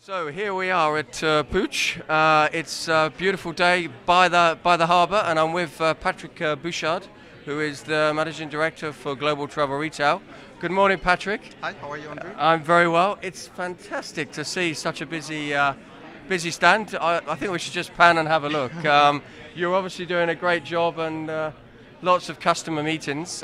So here we are at Puig. It's a beautiful day by the harbour, and I'm with Patrick Bouchard, who is the Managing Director for Global Travel Retail. Good morning, Patrick. Hi, how are you, Andrew? I'm very well. It's fantastic to see such a busy stand. I think we should just pan and have a look. You're obviously doing a great job and lots of customer meetings.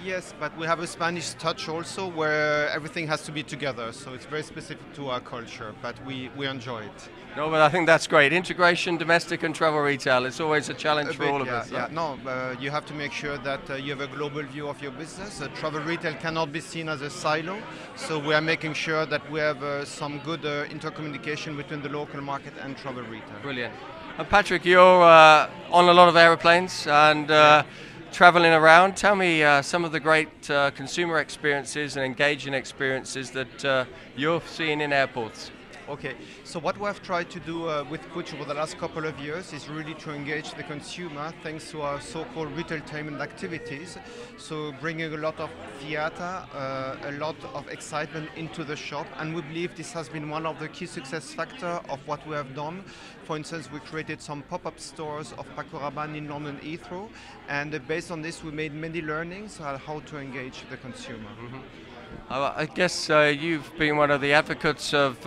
Yes, but we have a Spanish touch also where everything has to be together, so it's very specific to our culture, but we enjoy it. No, but I think that's great. Integration, domestic and travel retail, it's always a challenge for all of us. Yeah, no, you have to make sure that you have a global view of your business. Travel retail cannot be seen as a silo, so we are making sure that we have some good intercommunication between the local market and travel retail. Brilliant. And Patrick, you're on a lot of aeroplanes and traveling around. Tell me some of the great consumer experiences and engaging experiences that you're seeing in airports. Okay, so what we have tried to do with Puig over the last couple of years is really to engage the consumer thanks to our so-called retailtainment activities. So bringing a lot of theater, a lot of excitement into the shop, and we believe this has been one of the key success factors of what we have done. For instance, we created some pop-up stores of Paco Rabanne in London Heathrow, and based on this we made many learnings on how to engage the consumer. Mm-hmm. I guess you've been one of the advocates of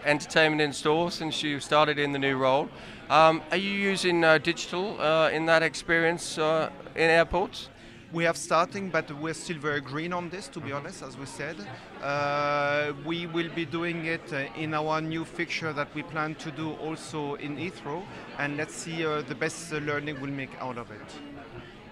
entertainment in store since you started in the new role. Are you using digital in that experience in airports? We have starting, but we're still very green on this, to be honest, as we said. We will be doing it in our new fixture that we plan to do also in Heathrow, and let's see the best learning we'll make out of it.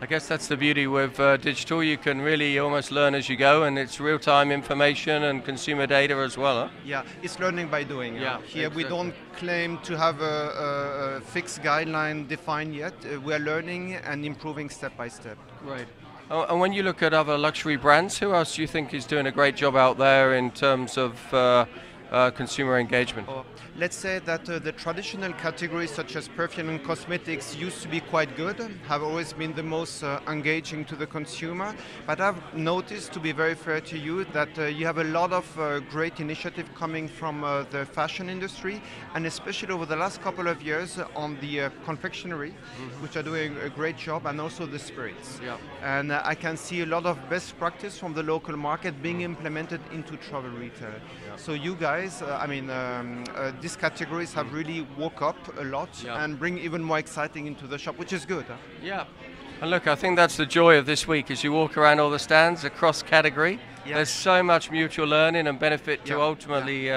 I guess that's the beauty with digital. You can really almost learn as you go, and it's real-time information and consumer data as well. Huh? Yeah, it's learning by doing. Yeah, here exactly. We don't claim to have a fixed guideline defined yet. We are learning and improving step by step. Right. Oh, and when you look at other luxury brands, who else do you think is doing a great job out there in terms of consumer engagement? Let's say that the traditional categories such as perfume and cosmetics used to be quite good, have always been the most engaging to the consumer, but I've noticed, to be very fair to you, that you have a lot of great initiative coming from the fashion industry, and especially over the last couple of years on the confectionery, which are doing a great job, and also the spirits. Yeah. And I can see a lot of best practice from the local market being implemented into travel retail. Yeah. So you guys, these categories have really woke up a lot and bring even more exciting into the shop, which is good. Huh? Yeah. And look, I think that's the joy of this week as you walk around all the stands across category. Yeah. There's so much mutual learning and benefit to ultimately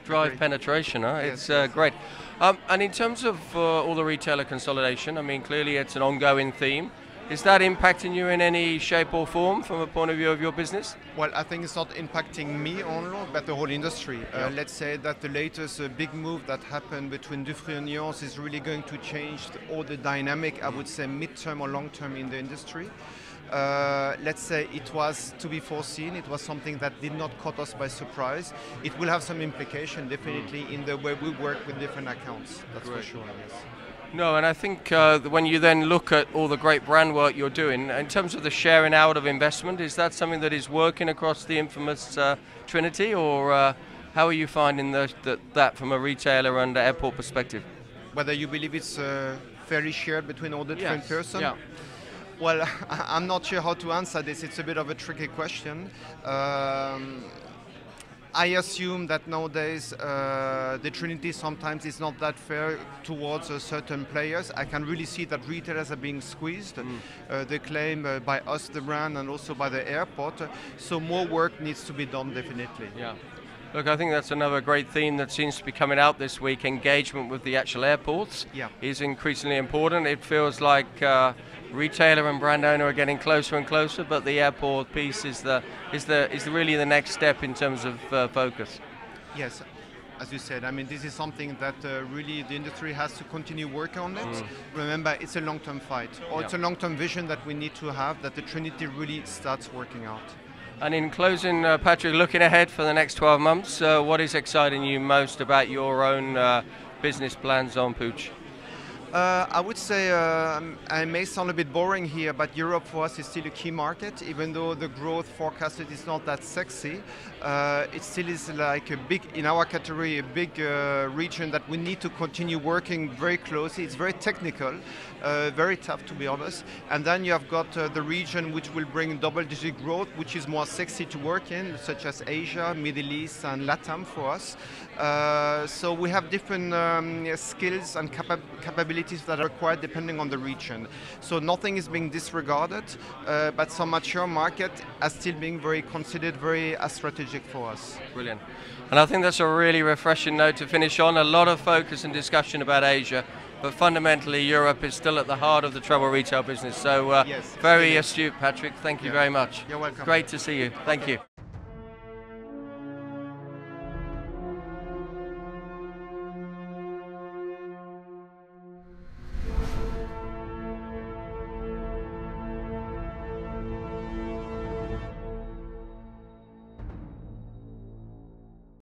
drive penetration. Huh? Yes, It's great. And in terms of all the retailer consolidation, I mean, clearly it's an ongoing theme. Is that impacting you in any shape or form from a point of view of your business? Well, I think it's not impacting me only, but the whole industry. Let's say that the latest big move that happened between Dufry and Nuance is really going to change all the dynamic, I would say, mid-term or long-term in the industry. Let's say it was to be foreseen, it was something that did not caught us by surprise. It will have some implication definitely in the way we work with different accounts, that's for sure, yes. No, and I think when you then look at all the great brand work you're doing, in terms of the sharing out of investment, is that something that is working across the infamous Trinity, or how are you finding that from a retailer and airport perspective? Whether you believe it's fairly shared between all the different persons? Yeah. Well, I'm not sure how to answer this. It's a bit of a tricky question. I assume that nowadays the Trinity sometimes is not that fair towards certain players. I can really see that retailers are being squeezed. They claim by us, the brand, and also by the airport. So more work needs to be done, definitely. Yeah. Look, I think that's another great theme that seems to be coming out this week. Engagement with the actual airports is increasingly important. It feels like retailer and brand owner are getting closer and closer, but the airport piece is really the next step in terms of focus. Yes, as you said, I mean, this is something that really the industry has to continue working on it. Remember, it's a long-term fight, or it's a long-term vision that we need to have, that the Trinity really starts working out. And in closing, Patrick, looking ahead for the next 12 months, what is exciting you most about your own business plans on Puig? I would say, I may sound a bit boring here, but Europe for us is still a key market, even though the growth forecasted is not that sexy. It still is like a big, in our category, a big region that we need to continue working very closely. It's very technical, very tough to be honest. And then you have got the region which will bring double-digit growth, which is more sexy to work in, such as Asia, Middle East, and Latam for us. So we have different skills and capabilities that are required depending on the region. So nothing is being disregarded, but some mature market are still being very considered, very strategic for us. Brilliant. And I think that's a really refreshing note to finish on. A lot of focus and discussion about Asia, but fundamentally Europe is still at the heart of the travel retail business. So yes, very astute, Patrick. Thank you very much. You're welcome. Great to see you. Thank you.